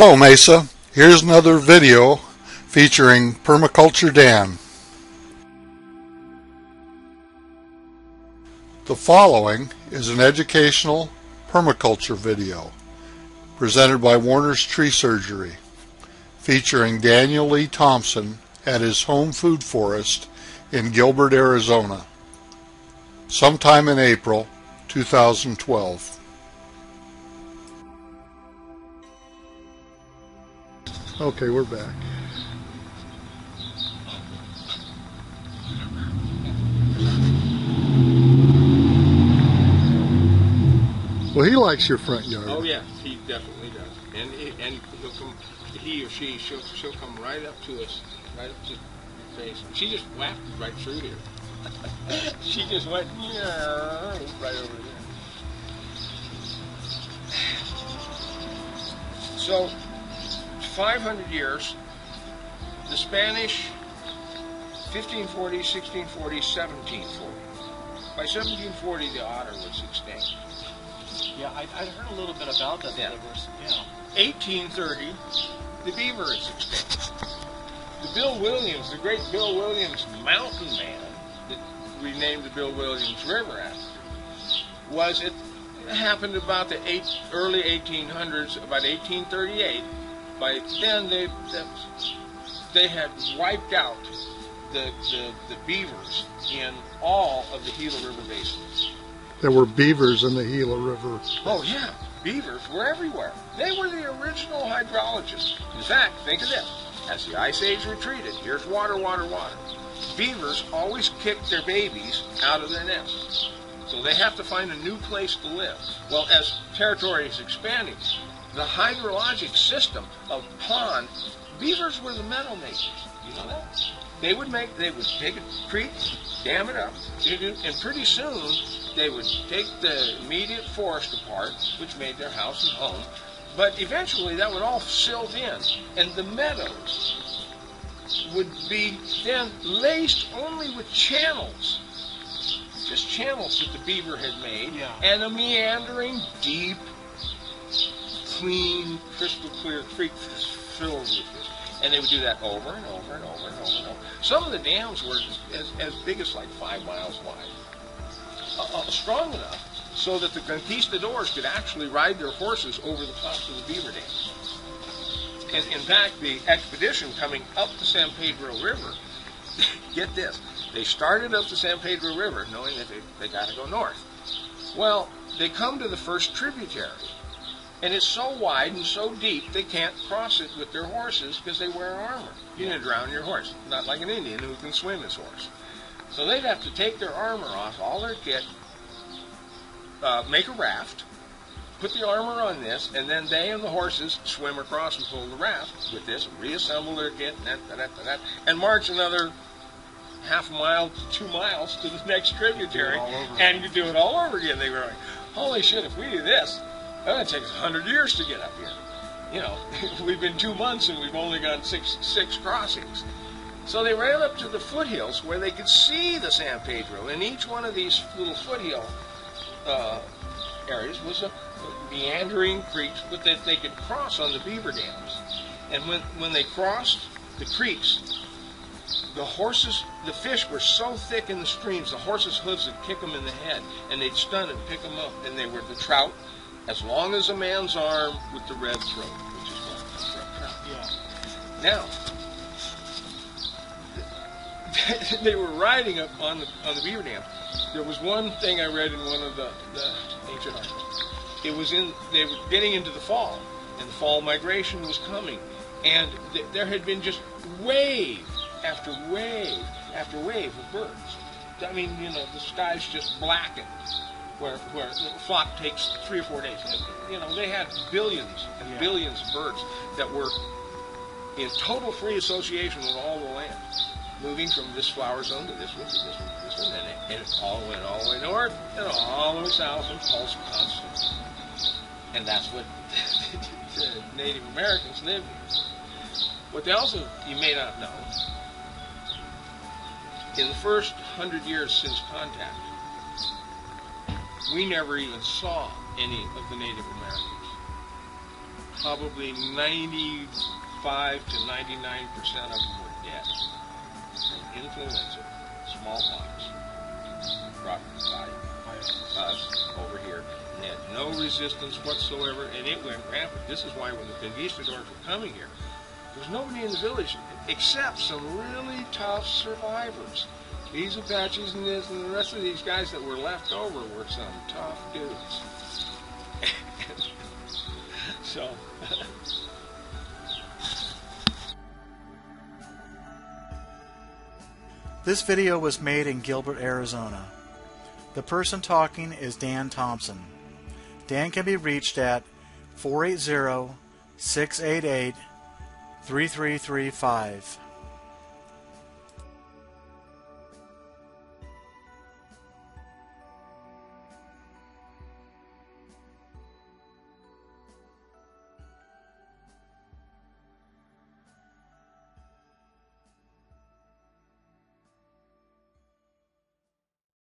Hello Mesa, here's another video featuring Permaculture Dan. The following is an educational permaculture video presented by Warner's Tree Surgery featuring Daniel Lee Thompson at his home food forest in Gilbert, Arizona, sometime in April 2012. Okay, we're back. Well, he likes your front yard. Oh yes, he definitely does. And he'll come, he or she'll come right up to us, right up to your face. She just whacked right through here. She just went right over there. So 500 years, the Spanish, 1540, 1640, 1740. By 1740, the otter was extinct. Yeah, I'd heard a little bit about that. Yeah. 1830, the beaver is extinct. The Bill Williams, the great Bill Williams mountain man, that we named the Bill Williams River after, it happened about the early 1800s, about 1838. By then, they had wiped out the beavers in all of the Gila River basins. There were beavers in the Gila River. Oh yeah, beavers were everywhere. They were the original hydrologists. In fact, think of this. As the Ice Age retreated, here's water, water, water. Beavers always kick their babies out of their nests. So they have to find a new place to live. Well, as territory is expanding, the hydrologic system of pond, beavers were the meadow makers. You know that? They would take a creek, dam it up, and pretty soon they would take the immediate forest apart, which made their house and home. But eventually that would all silt in, and the meadows would be then laced only with channels. Just channels that the beaver had made, and a meandering, deep, clean, crystal clear creek filled with this. And they would do that over and over and over and over and over. Some of the dams were as big as like 5 miles wide. Strong enough so that the conquistadors could actually ride their horses over the tops of the beaver dams. And in fact, the expedition coming up the San Pedro River, get this, they started up the San Pedro River knowing that they got to go north. Well, they come to the first tributary. And it's so wide and so deep they can't cross it with their horses because they wear armor. You're going to drown your horse. Not like an Indian who can swim his horse. So they'd have to take their armor off, all their kit, make a raft, put the armor on this, and then they and the horses swim across and pull the raft with this, reassemble their kit, and march another half a mile to 2 miles to the next tributary, and you do it all over again. They were like, holy shit, if we do this, it's going to take us 100 years to get up here. You know, we've been 2 months and we've only got six crossings. So they ran up to the foothills where they could see the San Pedro, and each one of these little foothill areas was a meandering creek that they could cross on the beaver dams. And when they crossed the creeks, the fish were so thick in the streams, the horses' hooves would kick them in the head, and they'd stun and pick them up, and they were the trout as long as a man's arm with the red throat, which is what trout. Yeah. Now, they were riding up on the beaver dam. There was one thing I read in one of the ancient articles. They were getting into the fall, and the fall migration was coming, and there had been just wave after wave after wave of birds. I mean, you know, the sky's just blackened. Where the flock takes 3 or 4 days. And, you know, they had billions and billions of birds that were in total free association with all the land, moving from this flower zone to this one, to this one, to this one, and it all went all the way north and all the way south and pulsed constantly. And that's what the Native Americans lived in. What they also, you may not know, in the first 100 years since contact, we never even saw any of the Native Americans. probably 95 to 99% of them were dead from influenza, smallpox, brought by us over here, and had no resistance whatsoever, and it went rampant. This is why when the conquistadors were coming here, there was nobody in the village except some really tough survivors. These Apaches and this and the rest of these guys that were left over were some tough dudes. So. This video was made in Gilbert, Arizona. The person talking is Dan Thompson. Dan can be reached at 480-688-3335.